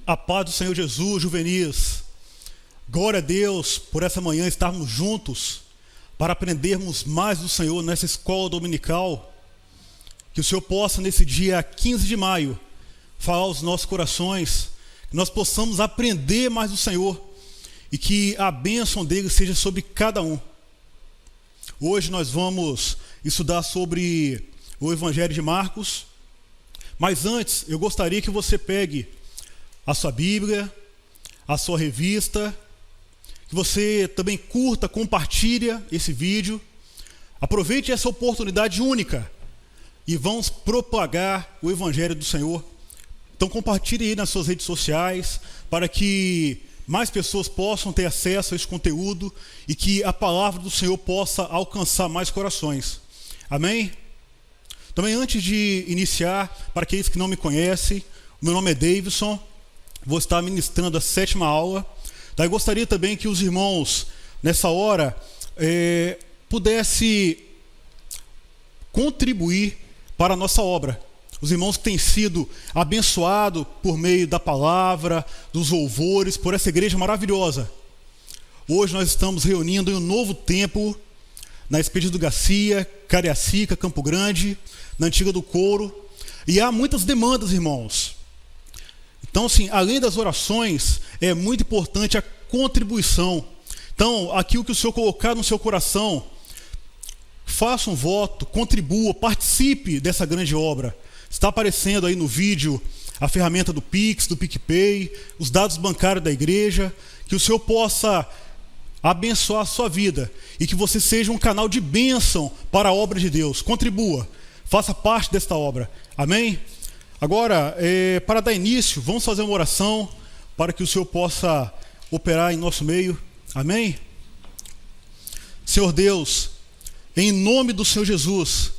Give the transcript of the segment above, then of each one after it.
A paz do Senhor Jesus, juvenis. Glória a Deus por essa manhã estarmos juntos para aprendermos mais do Senhor nessa escola dominical. Que o Senhor possa, nesse dia 15 de maio, falar aos nossos corações, que nós possamos aprender mais do Senhor e que a bênção dele seja sobre cada um. Hoje nós vamos estudar sobre o Evangelho de Marcos, mas antes eu gostaria que você pegue a sua Bíblia, a sua revista, que você também curta, compartilha esse vídeo. Aproveite essa oportunidade única e vamos propagar o Evangelho do Senhor. Então compartilhe aí nas suas redes sociais para que mais pessoas possam ter acesso a esse conteúdo e que a palavra do Senhor possa alcançar mais corações. Amém? Também antes de iniciar, para aqueles que não me conhecem, o meu nome é Davidson. Vou estar ministrando a 7ª aula. Daí gostaria também que os irmãos, nessa hora, pudessem contribuir para a nossa obra. Os irmãos que têm sido abençoados por meio da palavra, dos louvores, por essa igreja maravilhosa. Hoje nós estamos reunindo em um novo templo, na Expedito Garcia, Cariacica, Campo Grande, na Antiga do Couro. E há muitas demandas, irmãos. Então, assim, além das orações, é muito importante a contribuição. Então, aquilo que o Senhor colocar no seu coração, faça um voto, contribua, participe dessa grande obra. Está aparecendo aí no vídeo a ferramenta do Pix, do PicPay, os dados bancários da igreja, que o Senhor possa abençoar a sua vida e que você seja um canal de bênção para a obra de Deus. Contribua, faça parte desta obra. Amém? Agora, para dar início, vamos fazer uma oração para que o Senhor possa operar em nosso meio. Amém? Senhor Deus, em nome do Senhor Jesus,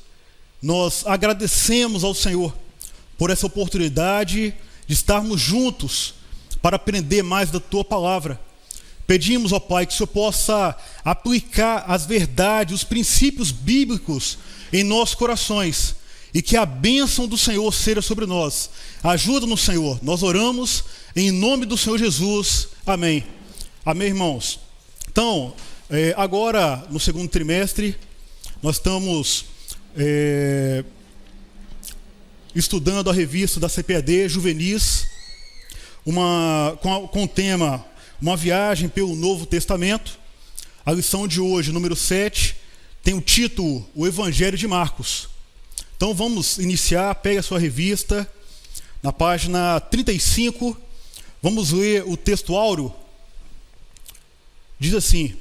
nós agradecemos ao Senhor por essa oportunidade de estarmos juntos para aprender mais da Tua palavra. Pedimos, ó Pai, que o Senhor possa aplicar as verdades, os princípios bíblicos em nossos corações e que a bênção do Senhor seja sobre nós. Ajuda-nos, Senhor. Nós oramos em nome do Senhor Jesus. Amém. Amém, irmãos. Então, agora no segundo trimestre, nós estamos estudando a revista da CPAD, Juvenis, com o tema Uma Viagem pelo Novo Testamento. A lição de hoje, número 7, tem o título O Evangelho de Marcos. Então vamos iniciar, pega a sua revista, na página 35, vamos ler o texto áureo. Diz assim: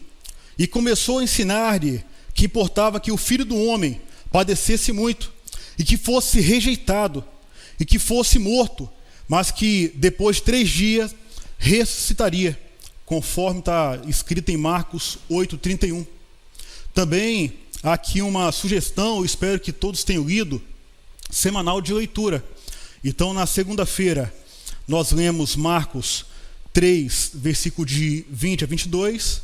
E começou a ensinar-lhe que importava que o Filho do Homem padecesse muito, e que fosse rejeitado, e que fosse morto, mas que depois de 3 dias ressuscitaria, conforme está escrito em Marcos 8:31. Também há aqui uma sugestão, eu espero que todos tenham lido, semanal de leitura. Então, na segunda-feira, nós lemos Marcos 3, versículo de 20 a 22,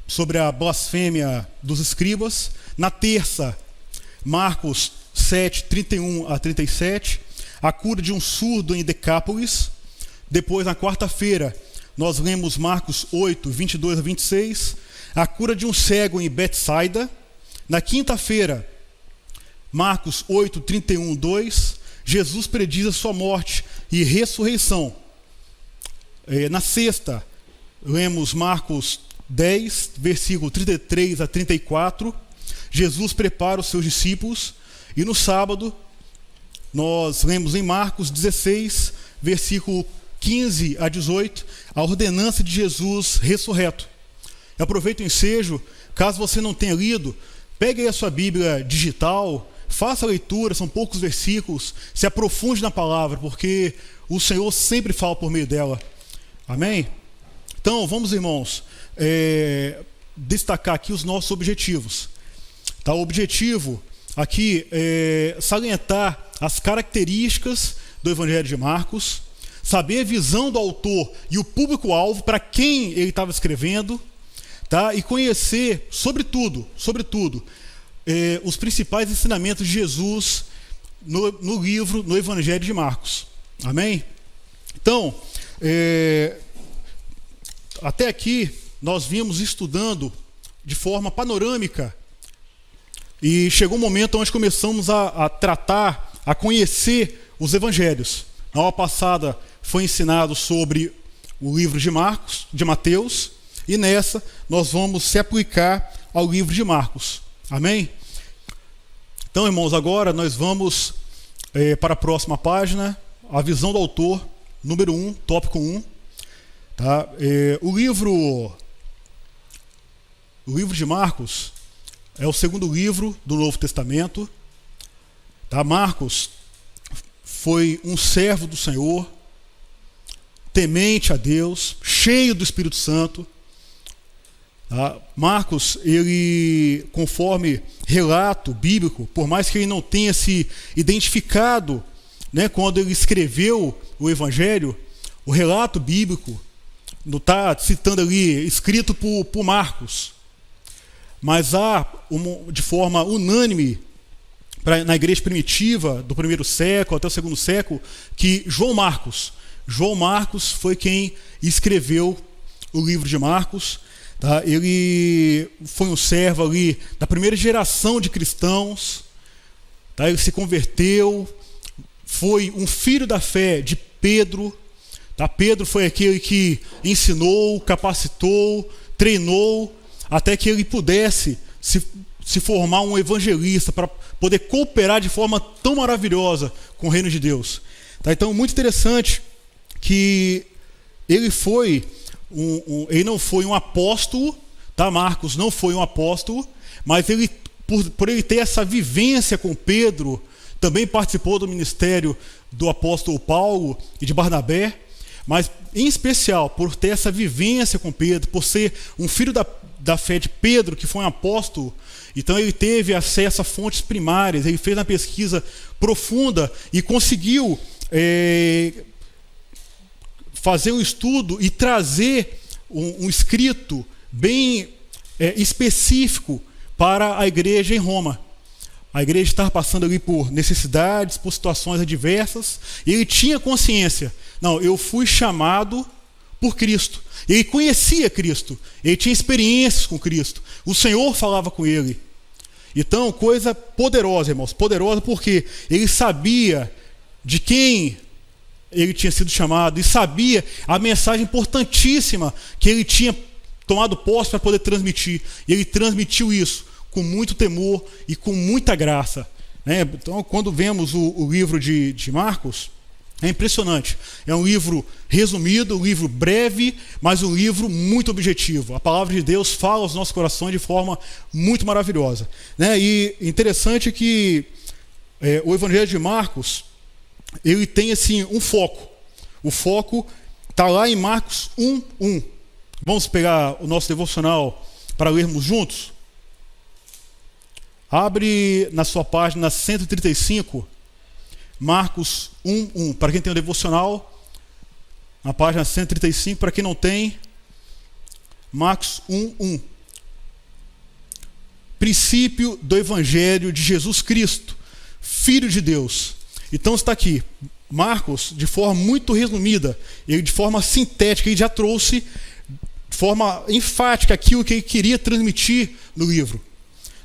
sobre a blasfêmia dos escribas. Na terça, Marcos 7, 31 a 37, a cura de um surdo em Decápolis. Depois, na quarta-feira, nós lemos Marcos 8, 22 a 26, a cura de um cego em Betsaida. Na quinta-feira, Marcos 8, 31, 2, Jesus prediz a sua morte e ressurreição. Na sexta, lemos Marcos 10, versículo 33 a 34, Jesus prepara os seus discípulos. E no sábado, nós lemos em Marcos 16, versículo 15 a 18, a ordenança de Jesus ressurreto. Eu aproveito o ensejo, caso você não tenha lido, pegue aí a sua Bíblia digital, faça a leitura, são poucos versículos, se aprofunde na palavra, porque o Senhor sempre fala por meio dela. Amém? Então, vamos, irmãos, destacar aqui os nossos objetivos. Tá? O objetivo aqui é salientar as características do Evangelho de Marcos, saber a visão do autor e o público-alvo para quem ele estava escrevendo, tá? E conhecer, sobretudo, os principais ensinamentos de Jesus no livro, no Evangelho de Marcos. Amém? Então, Até aqui nós vimos estudando de forma panorâmica e chegou um momento onde começamos a tratar, a conhecer os evangelhos. Na aula passada foi ensinado sobre o livro de Marcos, de Mateus, e nessa nós vamos se aplicar ao livro de Marcos. Amém? Então, irmãos, agora nós vamos para a próxima página, a visão do autor, número 1, tópico 1. Tá? O livro de Marcos é o segundo livro do Novo Testamento. Tá? Marcos foi um servo do Senhor, temente a Deus, cheio do Espírito Santo. Tá? Marcos, ele, conforme relato bíblico, por mais que ele não tenha se identificado, né, quando ele escreveu o Evangelho, o relato bíblico não está citando ali, escrito por Marcos, mas há, de forma unânime, na igreja primitiva, do primeiro século até o segundo século, que João Marcos foi quem escreveu o livro de Marcos. Tá? Ele foi um servo ali da primeira geração de cristãos. Tá? Ele se converteu, foi um filho da fé de Pedro. Tá? Pedro foi aquele que ensinou, capacitou, treinou, até que ele pudesse se formar um evangelista, para poder cooperar de forma tão maravilhosa com o reino de Deus. Tá? Então, muito interessante que ele foi ele não foi um apóstolo, tá? Marcos não foi um apóstolo, mas ele, por ele ter essa vivência com Pedro, também participou do ministério do apóstolo Paulo e de Barnabé, mas em especial por ter essa vivência com Pedro, por ser um filho da fé de Pedro, que foi um apóstolo. Então ele teve acesso a fontes primárias, ele fez uma pesquisa profunda e conseguiu fazer um estudo e trazer um escrito bem específico para a igreja em Roma. A igreja estava passando ali por necessidades, por situações adversas, e ele tinha consciência: não, eu fui chamado por Cristo. Ele conhecia Cristo, ele tinha experiências com Cristo, o Senhor falava com ele. Então, coisa poderosa, irmãos, poderosa, porque ele sabia de quem ele tinha sido chamado e sabia a mensagem importantíssima que ele tinha tomado posse para poder transmitir. E ele transmitiu isso com muito temor e com muita graça. Né? Então, quando vemos o livro de Marcos, é impressionante. É um livro resumido, um livro breve, mas um livro muito objetivo. A palavra de Deus fala aos nossos corações de forma muito maravilhosa. Né? E interessante que o Evangelho de Marcos, ele tem assim um foco. O foco está lá em Marcos 1:1. Vamos pegar o nosso devocional para lermos juntos? Abre na sua página 135, Marcos 1:1. Para quem tem o devocional, na página 135. Para quem não tem, Marcos 1:1. Princípio do Evangelho de Jesus Cristo, Filho de Deus. Então está aqui, Marcos, de forma muito resumida, ele de forma sintética, ele já trouxe de forma enfática aquilo que ele queria transmitir no livro.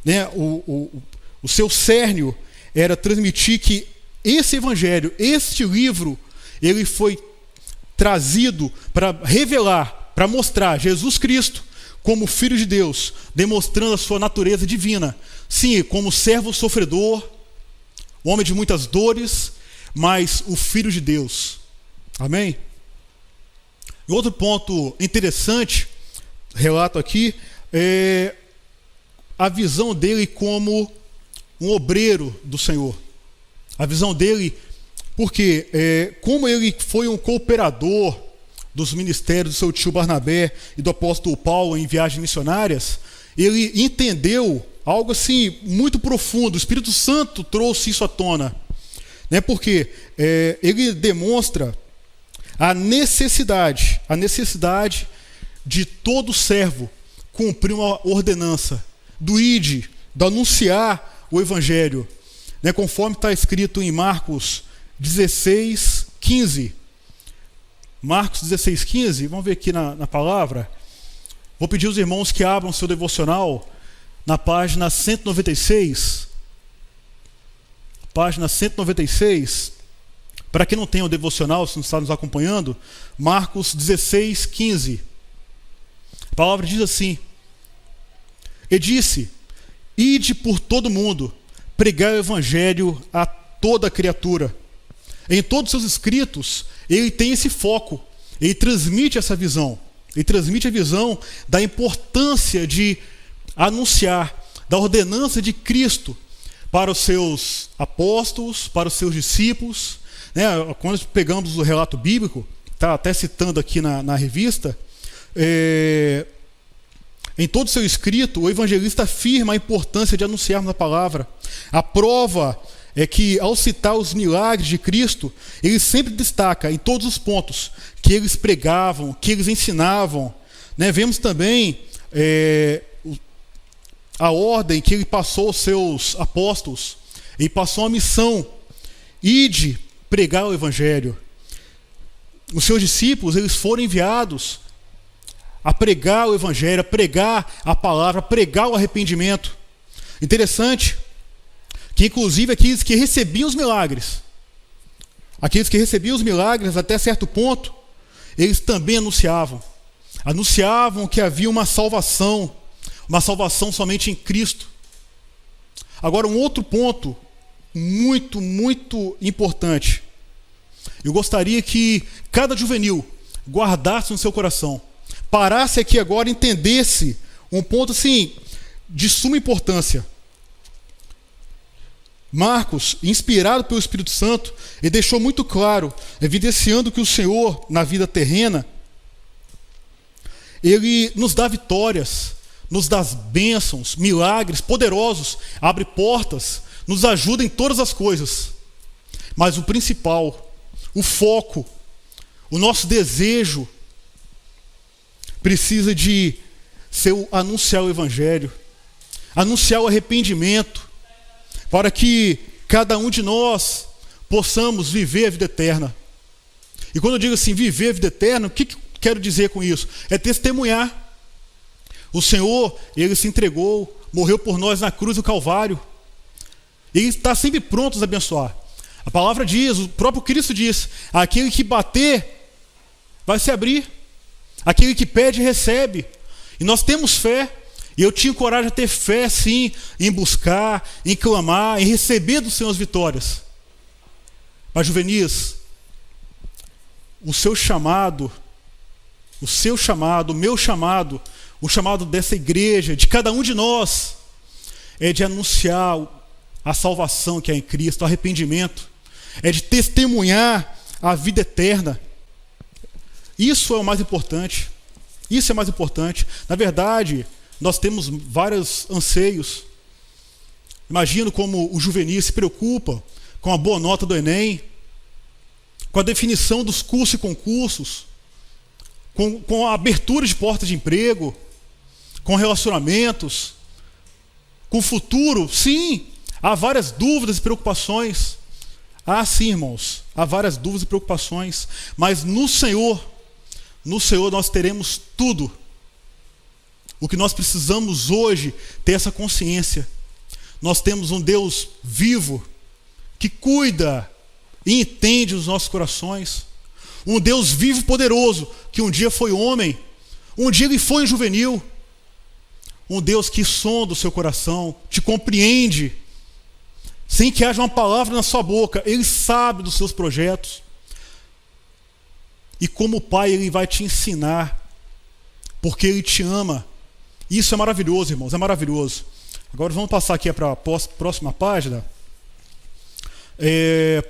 Né? O seu cerne era transmitir que esse evangelho, este livro, ele foi trazido para revelar, para mostrar Jesus Cristo como Filho de Deus, demonstrando a sua natureza divina. Sim, como servo sofredor, homem de muitas dores, mas o Filho de Deus. Amém? E outro ponto interessante, relato aqui, é a visão dele como um obreiro do Senhor. A visão dele, porque como ele foi um cooperador dos ministérios do seu tio Barnabé e do apóstolo Paulo em viagens missionárias, ele entendeu algo assim muito profundo. O Espírito Santo trouxe isso à tona, né? Porque ele demonstra a necessidade de todo servo cumprir uma ordenança do ide, do anunciar o evangelho, né? Conforme está escrito em Marcos 16:15. Marcos 16:15, vamos ver aqui na palavra. Vou pedir aos irmãos que abram seu devocional na página 196. Página 196. Para quem não tem o devocional, se não está nos acompanhando, Marcos 16:15. A palavra diz assim: E disse: Ide por todo mundo, pregai o evangelho a toda criatura. Em todos os seus escritos, ele tem esse foco, ele transmite essa visão. Ele transmite a visão da importância de anunciar, da ordenança de Cristo para os seus apóstolos, para os seus discípulos. Quando pegamos o relato bíblico, está até citando aqui na revista, em todo o seu escrito, o evangelista afirma a importância de anunciarmos a palavra. A prova é que, ao citar os milagres de Cristo, ele sempre destaca em todos os pontos que eles pregavam, que eles ensinavam. Vemos também a ordem que ele passou aos seus apóstolos. Ele passou a missão: ide pregar o evangelho. Os seus discípulos, eles foram enviados a pregar o evangelho, a pregar a palavra, a pregar o arrependimento. Interessante que, inclusive, aqueles que recebiam os milagres, até certo ponto, eles também anunciavam que havia uma salvação somente em Cristo. Agora, um outro ponto muito, muito importante. Eu gostaria que cada juvenil guardasse no seu coração, parasse aqui agora e entendesse um ponto assim de suma importância. Marcos, inspirado pelo Espírito Santo, ele deixou muito claro, evidenciando que o Senhor, na vida terrena, ele nos dá vitórias, nos dá bênçãos, milagres poderosos, abre portas, nos ajuda em todas as coisas. Mas o principal, o foco, o nosso desejo precisa de ser anunciar o evangelho, anunciar o arrependimento, para que cada um de nós possamos viver a vida eterna. E quando eu digo assim, viver a vida eterna, o que quero dizer com isso? É testemunhar. O Senhor, ele se entregou, morreu por nós na cruz do Calvário. Ele está sempre pronto a nos abençoar. A palavra diz, o próprio Cristo diz: aquele que bater, vai se abrir. Aquele que pede, recebe. E nós temos fé. E eu tinha coragem de ter fé, sim, em buscar, em clamar, em receber do Senhor as vitórias. Mas, juvenis, o seu chamado, o meu chamado, o chamado dessa igreja, de cada um de nós, é de anunciar a salvação que há em Cristo, o arrependimento, é de testemunhar a vida eterna. Isso é o mais importante. Isso é mais importante. Na verdade, nós temos vários anseios. Imagino como o juvenil se preocupa com a boa nota do Enem, com a definição dos cursos e concursos, com a abertura de portas de emprego, com relacionamentos, com o futuro. Sim, há várias dúvidas e preocupações. Sim, irmãos, há várias dúvidas e preocupações. Mas no Senhor nós teremos tudo. O que nós precisamos hoje ter essa consciência. Nós temos um Deus vivo, que cuida e entende os nossos corações. Um Deus vivo e poderoso, que um dia foi homem, um dia ele foi juvenil. Um Deus que sonda o seu coração, te compreende, sem que haja uma palavra na sua boca. Ele sabe dos seus projetos. E como Pai, Ele vai te ensinar, porque Ele te ama. Isso é maravilhoso, irmãos, é maravilhoso. Agora vamos passar aqui para a próxima página.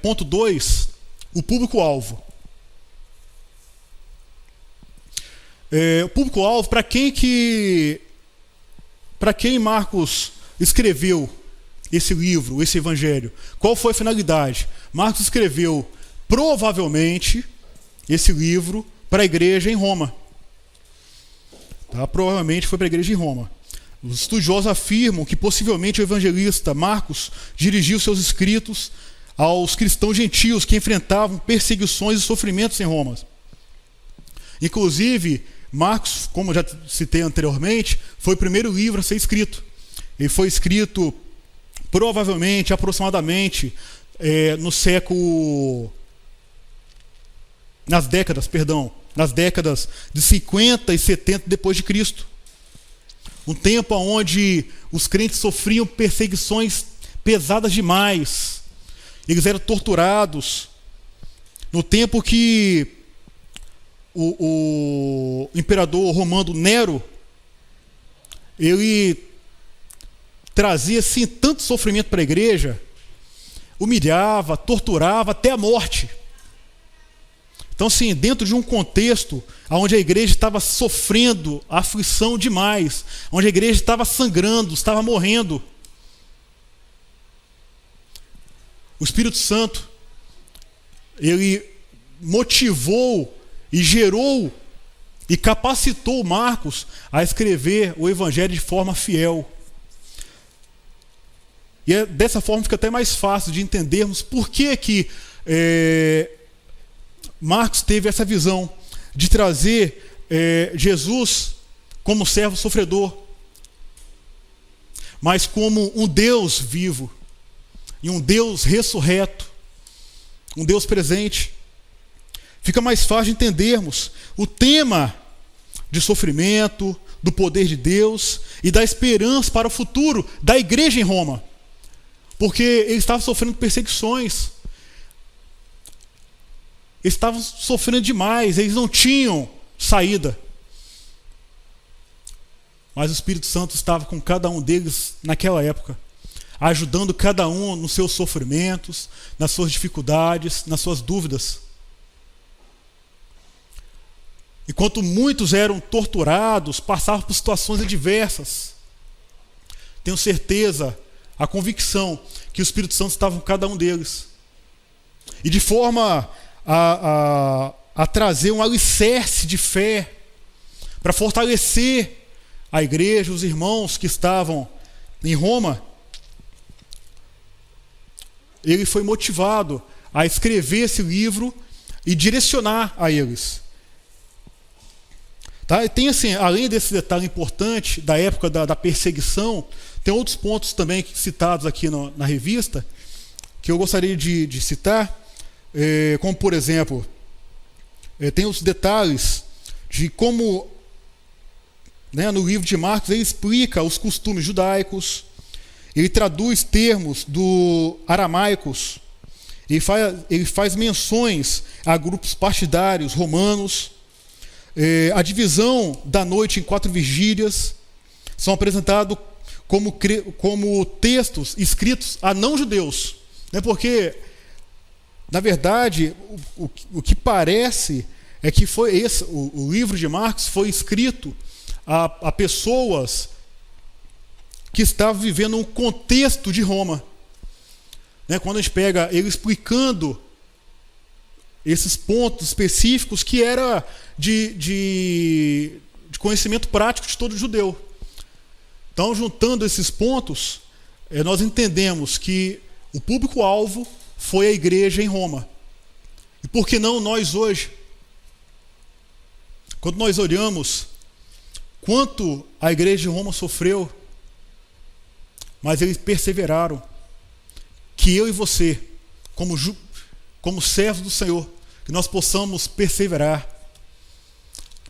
Ponto 2, o público-alvo. O público-alvo, para quem Marcos escreveu esse livro, esse evangelho? Qual foi a finalidade? Marcos escreveu, provavelmente, esse livro para a igreja em Roma. Provavelmente foi para a igreja em Roma. Os estudiosos afirmam que possivelmente o evangelista Marcos dirigiu seus escritos aos cristãos gentios que enfrentavam perseguições e sofrimentos em Roma. Inclusive, Marcos, como eu já citei anteriormente, foi o primeiro livro a ser escrito. Ele foi escrito provavelmente, aproximadamente, nas décadas de 50 e 70 depois de Cristo. Um tempo onde os crentes sofriam perseguições pesadas demais. Eles eram torturados. No tempo que o imperador romano Nero, ele trazia assim tanto sofrimento para a igreja, humilhava, torturava até a morte. Então, sim, dentro de um contexto onde a igreja estava sofrendo aflição demais, onde a igreja estava sangrando, estava morrendo, o Espírito Santo, ele motivou e gerou e capacitou Marcos a escrever o Evangelho de forma fiel. E dessa forma fica até mais fácil de entendermos por que Marcos teve essa visão de trazer Jesus como servo sofredor, mas como um Deus vivo e um Deus ressurreto, um Deus presente. Fica mais fácil de entendermos o tema de sofrimento, do poder de Deus e da esperança para o futuro da igreja em Roma, porque eles estavam sofrendo perseguições. Eles estavam sofrendo demais, eles não tinham saída. Mas o Espírito Santo estava com cada um deles naquela época, ajudando cada um nos seus sofrimentos, nas suas dificuldades, nas suas dúvidas. Enquanto muitos eram torturados, passavam por situações adversas, tenho certeza, a convicção que o Espírito Santo estava com cada um deles. E de forma a trazer um alicerce de fé para fortalecer a igreja, os irmãos que estavam em Roma, ele foi motivado a escrever esse livro e direcionar a eles. Tá? E tem assim, além desse detalhe importante da época da perseguição, tem outros pontos também citados aqui na revista que eu gostaria de citar. Como, por exemplo, tem os detalhes de como, no livro de Marcos, ele explica os costumes judaicos, ele traduz termos do aramaicos, ele faz menções a grupos partidários romanos, a divisão da noite em 4 vigílias são apresentados como textos escritos a não-judeus, porque na verdade, o que parece é que o livro de Marcos foi escrito a pessoas que estavam vivendo um contexto de Roma. Quando a gente pega ele explicando esses pontos específicos que era de conhecimento prático de todo judeu. Então, juntando esses pontos, nós entendemos que o público-alvo foi a igreja em Roma. E por que não nós hoje? Quando nós olhamos quanto a igreja de Roma sofreu, mas eles perseveraram, que eu e você, como servos do Senhor, que nós possamos perseverar.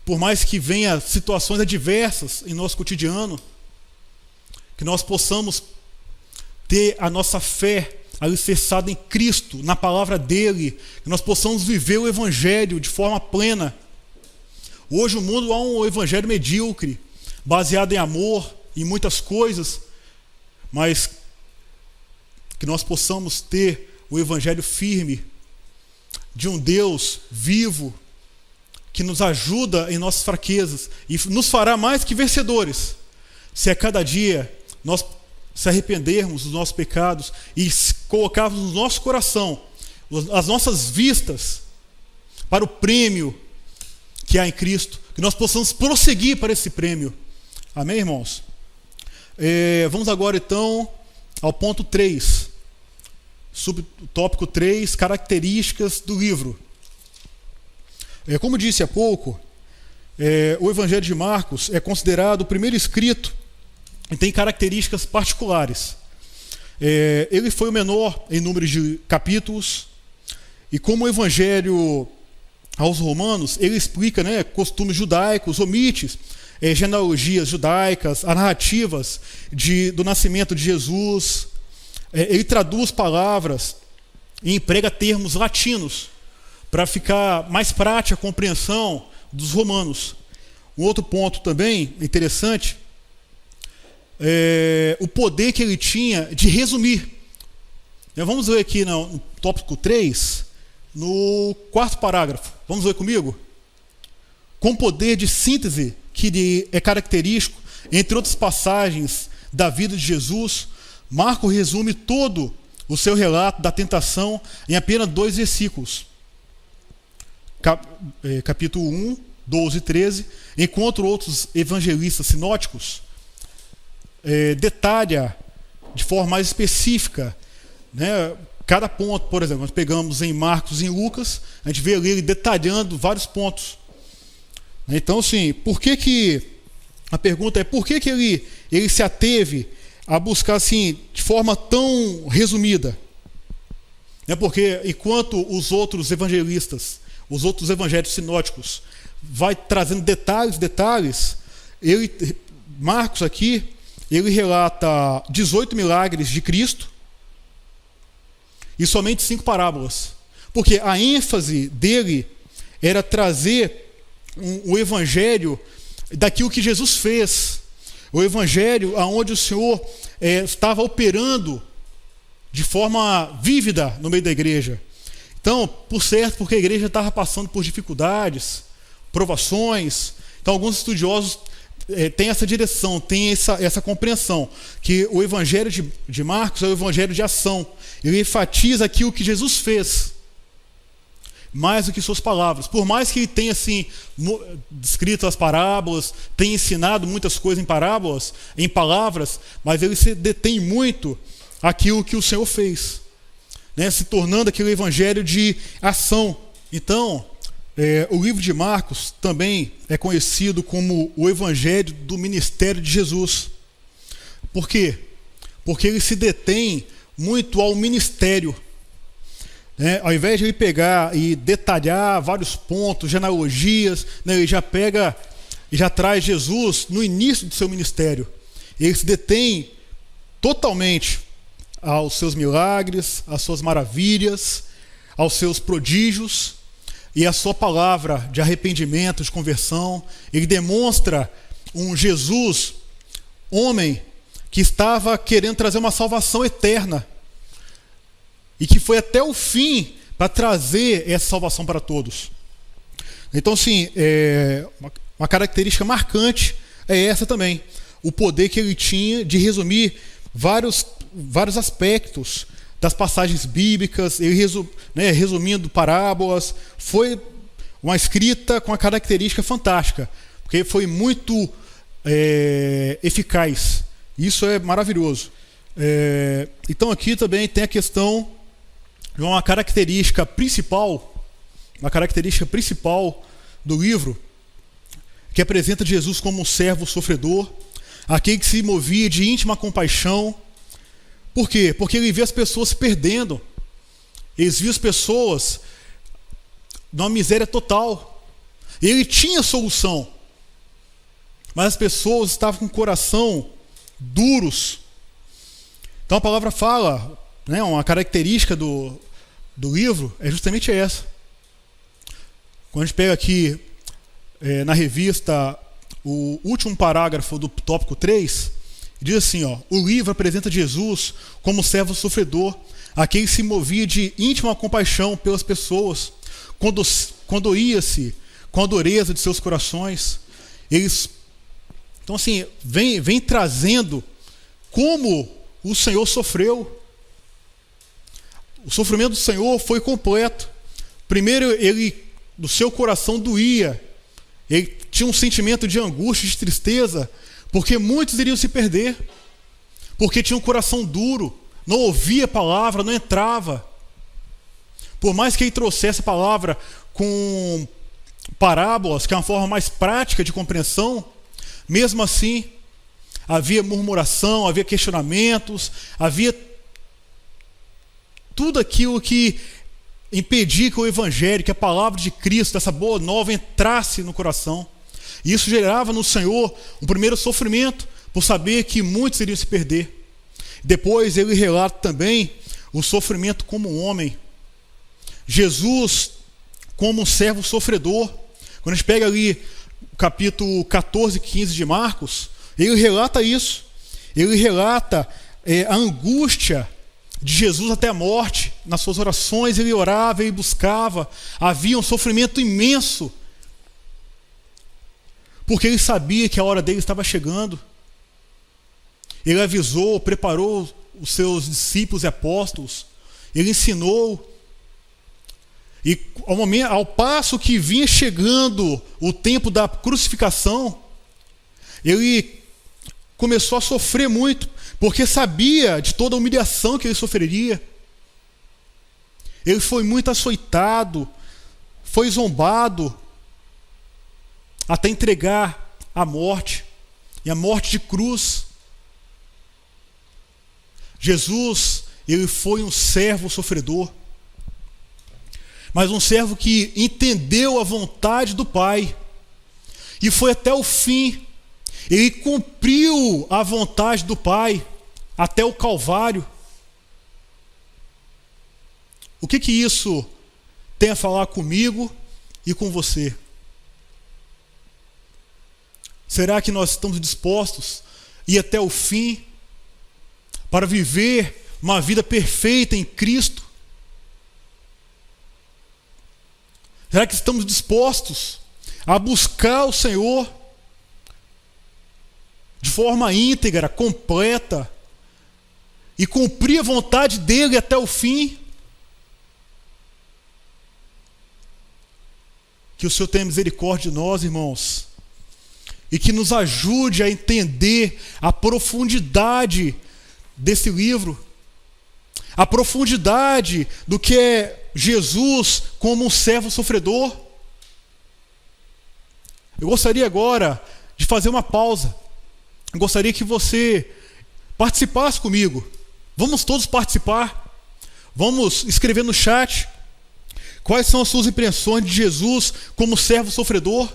Por mais que venha situações adversas em nosso cotidiano, que nós possamos ter a nossa fé alicerçada em Cristo, na palavra dele, que nós possamos viver o Evangelho de forma plena. Hoje o mundo há um Evangelho medíocre, baseado em amor, em muitas coisas, mas que nós possamos ter o Evangelho firme, de um Deus vivo, que nos ajuda em nossas fraquezas e nos fará mais que vencedores, se a cada dia nós se arrependermos dos nossos pecados e colocarmos no nosso coração as nossas vistas para o prêmio que há em Cristo, que nós possamos prosseguir para esse prêmio. Amém, irmãos? Vamos agora então ao ponto 3, subtópico 3, características do livro. Como disse há pouco, o Evangelho de Marcos é considerado o primeiro escrito e tem características particulares. Ele foi o menor em número de capítulos, e como o Evangelho aos Romanos, ele explica, costumes judaicos, omite genealogias judaicas, as narrativas do nascimento de Jesus. Ele traduz palavras e emprega termos latinos para ficar mais prática a compreensão dos romanos. Um outro ponto também interessante é o poder que ele tinha de resumir. Vamos ver aqui no tópico 3, no 4º parágrafo. Vamos ver comigo? Com poder de síntese que é característico, entre outras passagens da vida de Jesus, Marcos resume todo o seu relato da tentação em apenas 2 versículos. Capítulo 1, 12 e 13, enquanto outros evangelistas sinóticos detalha de forma mais específica, cada ponto. Por exemplo, nós pegamos em Marcos e em Lucas, a gente vê ali ele detalhando vários pontos. Então, assim, a pergunta é por que ele se ateve a buscar assim de forma tão resumida? Porque enquanto os outros evangelistas, os outros evangelhos sinóticos vai trazendo detalhes, Marcos aqui, ele relata 18 milagres de Cristo e somente 5 parábolas. Porque a ênfase dele era trazer o evangelho daquilo que Jesus fez. O evangelho onde o Senhor estava operando de forma vívida no meio da igreja. Então, porque a igreja estava passando por dificuldades, provações. Então, alguns estudiosos têm essa direção, têm essa compreensão, que o evangelho de Marcos é o evangelho de ação. Ele enfatiza aquilo que Jesus fez, mais do que suas palavras. Por mais que ele tenha assim, descrito as parábolas, tenha ensinado muitas coisas em palavras, mas ele se detém muito aquilo que o Senhor fez, se tornando aquele evangelho de ação. Então, o livro de Marcos também é conhecido como o evangelho do ministério de Jesus. Por quê? Porque ele se detém muito ao ministério. Ao invés de ele pegar e detalhar vários pontos, genealogias, ele já pega e já traz Jesus no início do seu ministério. Ele se detém totalmente aos seus milagres, às suas maravilhas, aos seus prodígios e à sua palavra de arrependimento, de conversão. Ele demonstra um Jesus, homem, que estava querendo trazer uma salvação eterna e que foi até o fim para trazer essa salvação para todos. Então, sim, uma característica marcante é essa também. O poder que ele tinha de resumir vários aspectos das passagens bíblicas, ele resumindo parábolas. Foi uma escrita com uma característica fantástica, porque foi muito eficaz. Isso é maravilhoso. Então aqui também tem a questão de uma característica principal do livro, que apresenta Jesus como um servo sofredor, aquele que se movia de íntima compaixão. Por quê? Porque ele vê as pessoas se perdendo. Eles viam as pessoas numa miséria total. Ele tinha solução, mas as pessoas estavam com o coração duros. Então a palavra fala, uma característica do livro é justamente essa. Quando a gente pega aqui na revista o último parágrafo do tópico 3, diz assim, o livro apresenta Jesus como servo sofredor, a quem se movia de íntima compaixão pelas pessoas, condoía-se com a dureza de seus corações. Então assim, vem trazendo como o Senhor sofreu. O sofrimento do Senhor foi completo. Primeiro, do seu coração doía. Ele tinha um sentimento de angústia, de tristeza, porque muitos iriam se perder, porque tinha um coração duro, não ouvia a palavra, não entrava. Por mais que ele trouxesse a palavra com parábolas, que é uma forma mais prática de compreensão, mesmo assim, havia murmuração, havia questionamentos, havia tudo aquilo que impedia que o Evangelho, que a palavra de Cristo, essa boa nova, entrasse no coração. E isso gerava no Senhor um primeiro sofrimento, por saber que muitos iriam se perder. Depois ele relata também o sofrimento como um homem. Jesus como um servo sofredor. Quando a gente pega ali o capítulo 14 e 15 de Marcos, ele relata isso. Ele relata a angústia de Jesus até a morte. Nas suas orações ele orava, ele buscava. Havia um sofrimento imenso, porque ele sabia que a hora dele estava chegando. Ele avisou, preparou os seus discípulos e apóstolos. Ele ensinou. E ao passo que vinha chegando o tempo da crucificação, ele começou a sofrer muito, porque sabia de toda a humilhação que ele sofreria. Ele foi muito açoitado, foi zombado, até entregar a morte, e a morte de cruz. Jesus, ele foi um servo sofredor, mas um servo que entendeu a vontade do Pai e foi até o fim. Ele cumpriu a vontade do Pai até o Calvário. O que isso tem a falar comigo e com você? Será que nós estamos dispostos a ir até o fim para viver uma vida perfeita em Cristo? Será que estamos dispostos a buscar o Senhor de forma íntegra, completa, e cumprir a vontade dele até o fim? Que o Senhor tenha misericórdia de nós, irmãos, e que nos ajude a entender a profundidade desse livro, a profundidade do que é Jesus como um servo sofredor. Eu gostaria agora de fazer uma pausa. Eu gostaria que você participasse comigo. Vamos todos participar. Vamos escrever no chat quais são as suas impressões de Jesus como servo sofredor.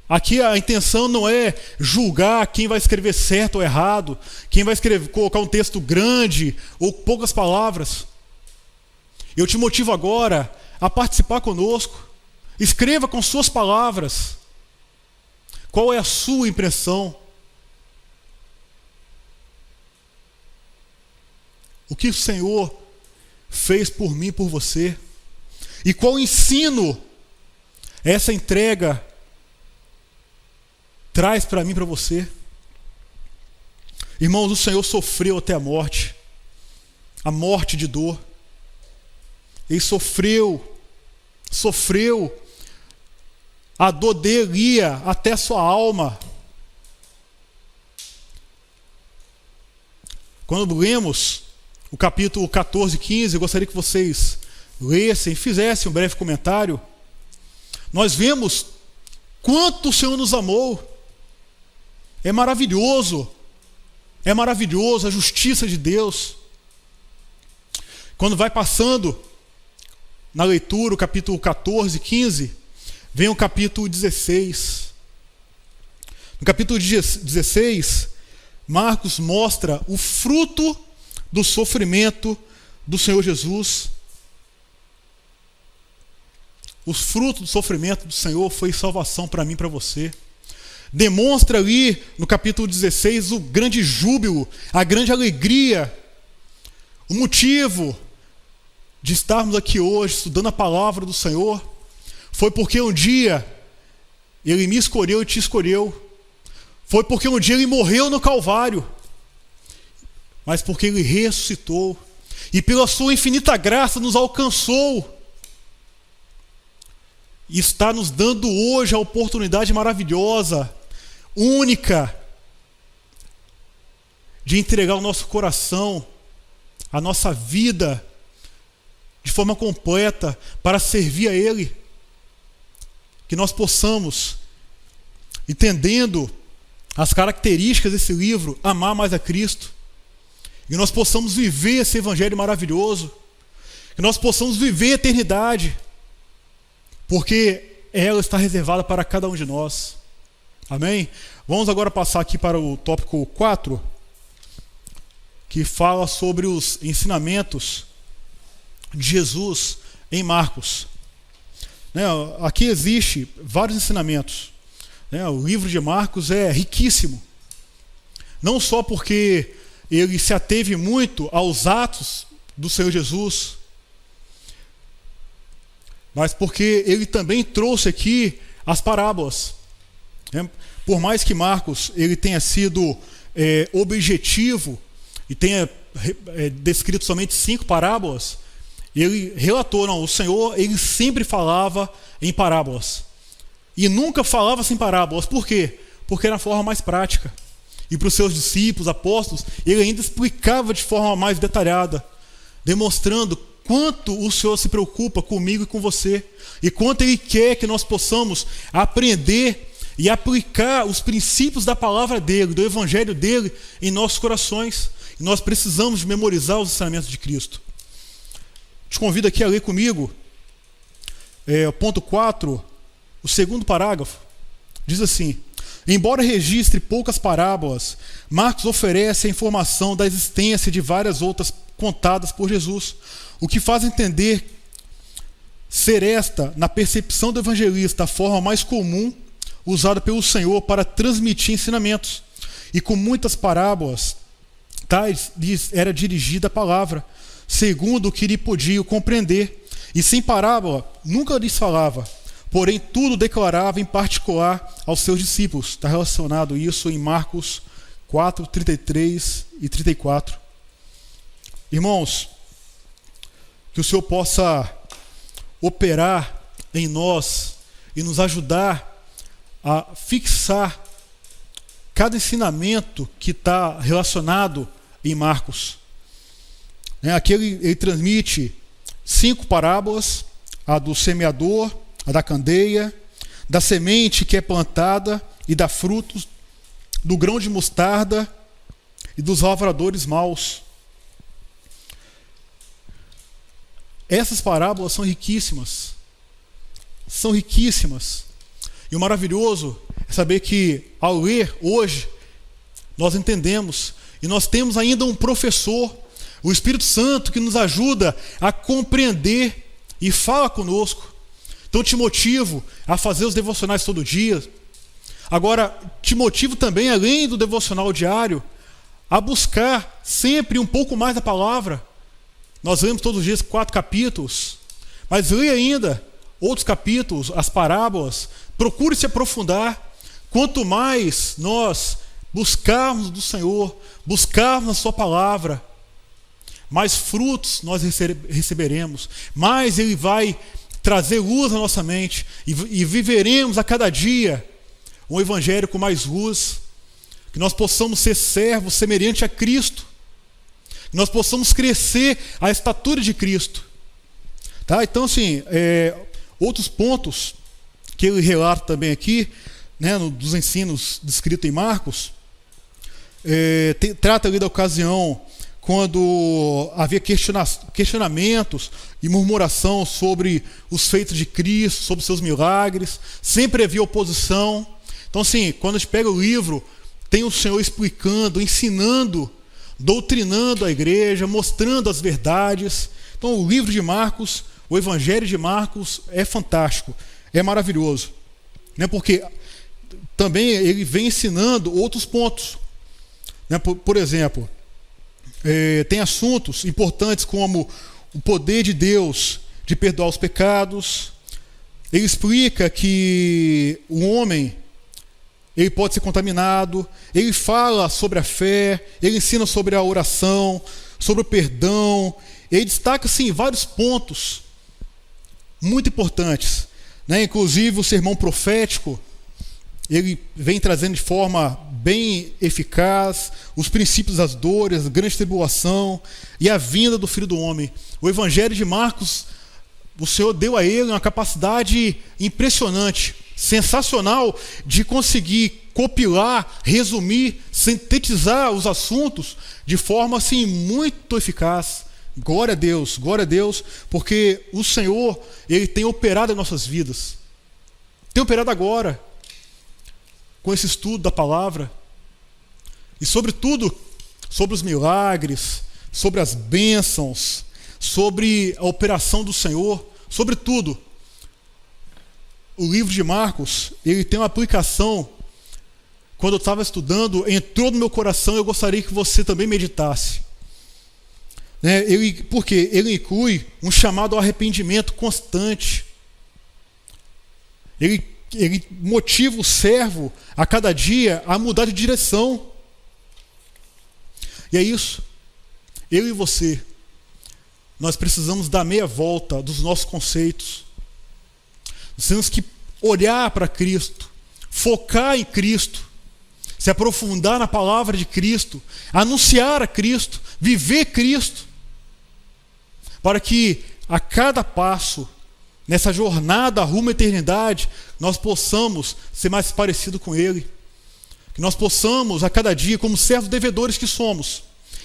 Aqui a intenção não é julgar quem vai escrever certo ou errado, quem vai colocar um texto grande ou poucas palavras. Eu te motivo agora a participar conosco. Escreva com suas palavras. Qual é a sua impressão? O que o Senhor fez por mim e por você? E qual ensino essa entrega traz para mim e para você? Irmãos, o Senhor sofreu até a morte de dor. Ele sofreu a dor dele ia até a sua alma. Quando lemos o capítulo 14 e 15, eu gostaria que vocês lessem, fizessem um breve comentário. Nós vemos quanto o Senhor nos amou. É maravilhoso a justiça de Deus. Quando vai passando na leitura o capítulo 14 e 15, vem o capítulo 16. No capítulo 16, Marcos mostra o fruto do sofrimento do Senhor Jesus. O fruto do sofrimento do Senhor foi salvação para mim e para você. Demonstra ali no capítulo 16 o grande júbilo, a grande alegria, o motivo de estarmos aqui hoje estudando a palavra do Senhor. Foi porque um dia Ele me escolheu e te escolheu. Foi porque um dia Ele morreu no Calvário, mas porque Ele ressuscitou e pela sua infinita graça nos alcançou e está nos dando hoje a oportunidade maravilhosa, única, de entregar o nosso coração, a nossa vida de forma completa para servir a Ele. Que nós possamos, entendendo as características desse livro, amar mais a Cristo. Que nós possamos viver esse evangelho maravilhoso. Que nós possamos viver a eternidade. Porque ela está reservada para cada um de nós. Amém? Vamos agora passar aqui para o tópico 4, que fala sobre os ensinamentos de Jesus em Marcos. Aqui existe vários ensinamentos. O livro de Marcos é riquíssimo. Não só porque ele se ateve muito aos atos do Senhor Jesus, mas porque ele também trouxe aqui as parábolas. Por mais que Marcos ele tenha sido objetivo e tenha descrito somente 5 parábolas, ele relatou, o Senhor ele sempre falava em parábolas. E nunca falava sem parábolas. Por quê? Porque era a forma mais prática. E para os seus discípulos, apóstolos, ele ainda explicava de forma mais detalhada, demonstrando quanto o Senhor se preocupa comigo e com você, e quanto Ele quer que nós possamos aprender e aplicar os princípios da palavra dEle, do Evangelho dEle, em nossos corações. E nós precisamos de memorizar os ensinamentos de Cristo. Te convido aqui a ler comigo, ponto 4, o segundo parágrafo. Diz assim: embora registre poucas parábolas, Marcos oferece a informação da existência de várias outras contadas por Jesus, o que faz entender ser esta, na percepção do evangelista, a forma mais comum usada pelo Senhor para transmitir ensinamentos. E com muitas parábolas, tais lhes era dirigida a palavra, segundo o que lhe podia compreender. E sem parábola, nunca lhes falava, porém tudo declarava em particular aos seus discípulos. Está relacionado isso em Marcos 4, 33 e 34. Irmãos, que o Senhor possa operar em nós e nos ajudar a fixar cada ensinamento que está relacionado em Marcos. Aqui ele transmite 5 parábolas: a do semeador, a da candeia, da semente que é plantada e dá frutos, do grão de mostarda e dos lavradores maus. Essas parábolas são riquíssimas. São riquíssimas. E o maravilhoso é saber que, ao ler hoje, nós entendemos. E nós temos ainda um professor, o Espírito Santo, que nos ajuda a compreender e fala conosco. Então te motivo a fazer os devocionais todo dia. Agora, te motivo também, além do devocional diário, a buscar sempre um pouco mais da palavra. Nós lemos todos os dias 4 capítulos, mas leia ainda outros capítulos, as parábolas. Procure se aprofundar. Quanto mais nós buscarmos do Senhor, buscarmos a sua palavra, mais frutos nós receberemos, mais Ele vai trazer luz à nossa mente, e viveremos a cada dia um evangelho com mais luz, que nós possamos ser servos semelhantes a Cristo, que nós possamos crescer à estatura de Cristo. Tá? Então, assim, outros pontos que ele relata também aqui, dos ensinos descritos em Marcos, trata ali da ocasião quando havia questionamentos e murmuração sobre os feitos de Cristo, sobre seus milagres. Sempre havia oposição. Então, assim, quando a gente pega o livro, tem o Senhor explicando, ensinando, doutrinando a igreja, mostrando as verdades. Então, o livro de Marcos, o Evangelho de Marcos é fantástico, é maravilhoso, porque também ele vem ensinando outros pontos. Por exemplo, tem assuntos importantes como o poder de Deus de perdoar os pecados. Ele explica que o homem ele pode ser contaminado. Ele fala sobre a fé, ele ensina sobre a oração, sobre o perdão. Ele destaca, sim, vários pontos muito importantes. Inclusive o sermão profético, ele vem trazendo de forma bem eficaz, os princípios das dores, a grande tribulação e a vinda do Filho do Homem. O Evangelho de Marcos, o Senhor deu a ele uma capacidade impressionante, sensacional, de conseguir compilar, resumir, sintetizar os assuntos de forma assim muito eficaz. Glória a Deus, porque o Senhor, Ele tem operado em nossas vidas. Tem operado agora, com esse estudo da palavra, e sobretudo, sobre os milagres, sobre as bênçãos, sobre a operação do Senhor, sobretudo, o livro de Marcos, ele tem uma aplicação, quando eu estava estudando, entrou no meu coração, eu gostaria que você também meditasse. Porque ele inclui um chamado ao arrependimento constante. Ele motiva o servo a cada dia a mudar de direção. E é isso. Eu e você, nós precisamos dar meia volta dos nossos conceitos. Nós temos que olhar para Cristo, focar em Cristo, se aprofundar na palavra de Cristo, anunciar a Cristo, viver Cristo, para que a cada passo, nessa jornada rumo à eternidade, nós possamos ser mais parecidos com Ele. Que nós possamos, a cada dia, como servos devedores que somos,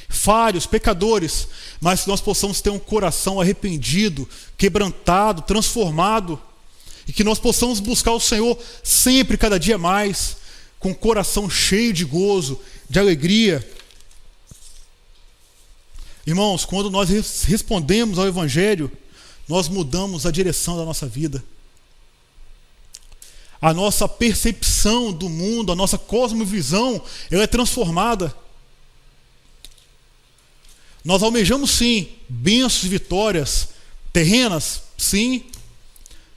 falhos, pecadores, mas que nós possamos ter um coração arrependido, quebrantado, transformado, e que nós possamos buscar o Senhor sempre, cada dia mais, com o coração cheio de gozo, de alegria. Irmãos, quando nós respondemos ao Evangelho, nós mudamos a direção da nossa vida. A nossa percepção do mundo, a nossa cosmovisão, ela é transformada. Nós almejamos sim, bênçãos e vitórias terrenas, sim.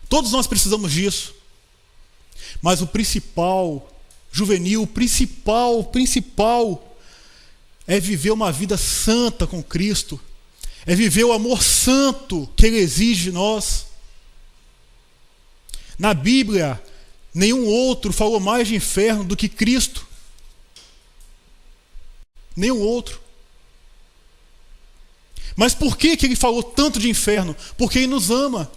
Todos nós precisamos disso. Mas o principal, juvenil, o principal é viver uma vida santa com Cristo. É viver o amor santo que Ele exige de nós. Na Bíblia, nenhum outro falou mais de inferno do que Cristo. Nenhum outro. Mas por que Ele falou tanto de inferno? Porque Ele nos ama.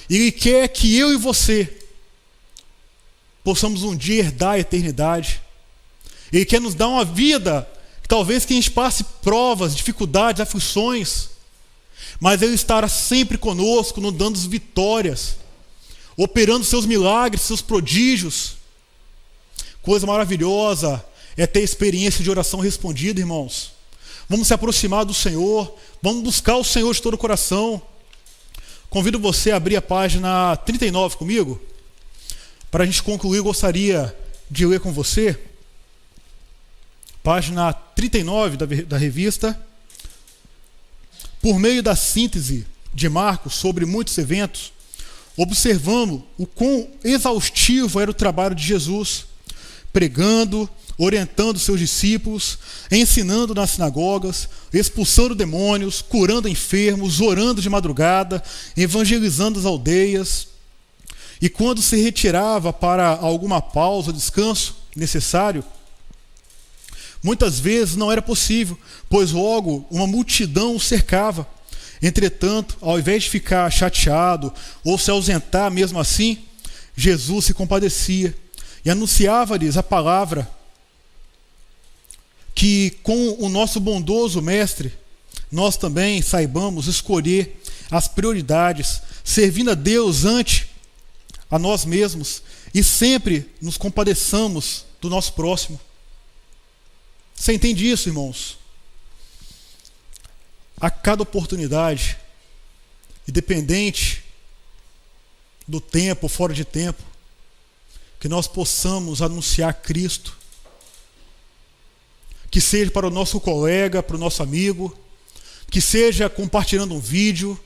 Ele quer que eu e você possamos um dia herdar a eternidade. Ele quer nos dar uma vida, talvez que a gente passe provas, dificuldades, aflições, mas Ele estará sempre conosco, nos dando vitórias, operando seus milagres, seus prodígios. Coisa maravilhosa é ter experiência de oração respondida, irmãos. Vamos se aproximar do Senhor, vamos buscar o Senhor de todo o coração. Convido você a abrir a página 39 comigo. Para a gente concluir, eu gostaria de ler com você. Página 39 da revista. Por meio da síntese de Marcos sobre muitos eventos, observamos o quão exaustivo era o trabalho de Jesus, pregando, orientando seus discípulos, ensinando nas sinagogas, expulsando demônios, curando enfermos, orando de madrugada, evangelizando as aldeias. E quando se retirava para alguma pausa ou descanso necessário, muitas vezes não era possível, pois logo uma multidão o cercava. Entretanto, ao invés de ficar chateado ou se ausentar mesmo assim, Jesus se compadecia e anunciava-lhes a palavra, que com o nosso bondoso Mestre, nós também saibamos escolher as prioridades, servindo a Deus ante a nós mesmos e sempre nos compadeçamos do nosso próximo. Você entende isso, irmãos? A cada oportunidade, independente do tempo ou fora de tempo, que nós possamos anunciar Cristo, que seja para o nosso colega, para o nosso amigo, que seja compartilhando um vídeo,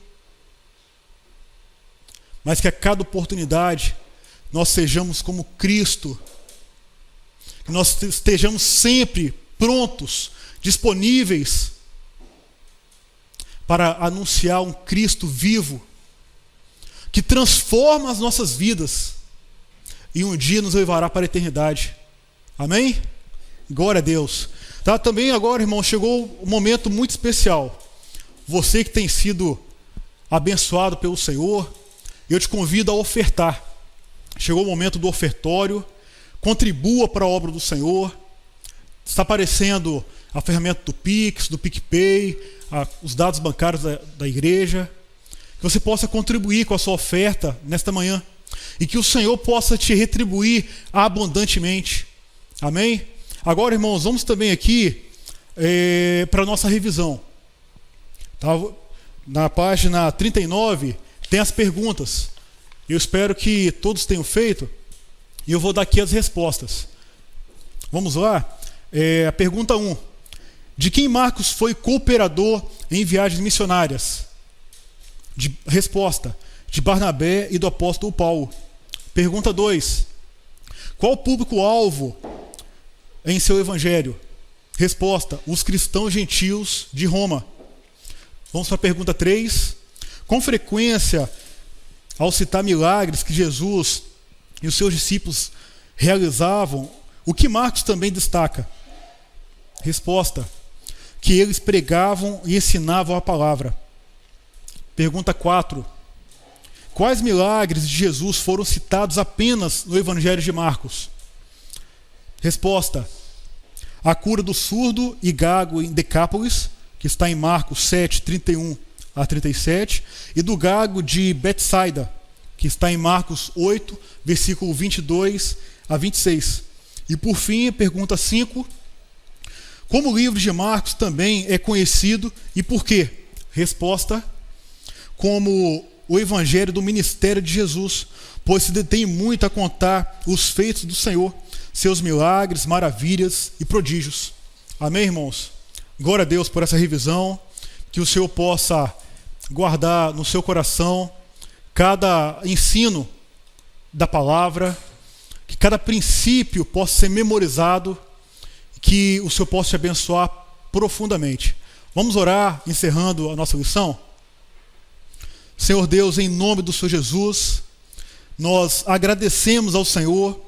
mas que a cada oportunidade nós sejamos como Cristo, que nós estejamos sempre prontos, disponíveis para anunciar um Cristo vivo, que transforma as nossas vidas e um dia nos levará para a eternidade. Amém? Glória a Deus. Tá? Também agora, irmão, chegou um momento muito especial. Você que tem sido abençoado pelo Senhor, eu te convido a ofertar. Chegou o momento do ofertório. Contribua para a obra do Senhor. Está aparecendo a ferramenta do Pix, do PicPay, os dados bancários da igreja. Que você possa contribuir com a sua oferta nesta manhã. E que o Senhor possa te retribuir abundantemente. Amém? Agora, irmãos, vamos também aqui para a nossa revisão. Tá? Na página 39 tem as perguntas. Eu espero que todos tenham feito. E eu vou dar aqui as respostas. Vamos lá? A pergunta 1. De quem Marcos foi cooperador em viagens missionárias? Resposta. De Barnabé e do apóstolo Paulo. Pergunta 2. Qual o público-alvo em seu evangelho? Resposta. Os cristãos gentios de Roma. Vamos para a pergunta 3. Com frequência, ao citar milagres que Jesus e os seus discípulos realizavam, o que Marcos também destaca? Resposta. Que eles pregavam e ensinavam a palavra. Pergunta 4. Quais milagres de Jesus foram citados apenas no Evangelho de Marcos? Resposta. A cura do surdo e gago em Decápolis, que está em Marcos 7, 31 a 37, e do gago de Betsaida, que está em Marcos 8, versículo 22 a 26. E por fim, pergunta 5. Como o livro de Marcos também é conhecido e por quê? Resposta. Como o evangelho do ministério de Jesus, pois se detém muito a contar os feitos do Senhor, seus milagres, maravilhas e prodígios. Amém, irmãos? Glória a Deus por essa revisão, que o Senhor possa guardar no seu coração cada ensino da palavra, que cada princípio possa ser memorizado, que o Senhor possa te abençoar profundamente. Vamos orar, encerrando a nossa lição? Senhor Deus, em nome do Senhor Jesus, nós agradecemos ao Senhor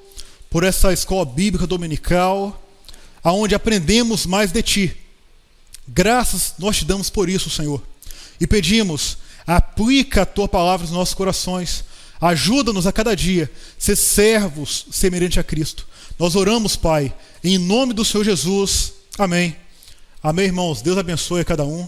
por essa escola bíblica dominical, aonde aprendemos mais de Ti. Graças nós te damos por isso, Senhor. E pedimos, aplica a Tua palavra nos nossos corações. Ajuda-nos a cada dia ser servos semelhante a Cristo. Nós oramos, Pai, em nome do Senhor Jesus. Amém. Amém, irmãos. Deus abençoe a cada um.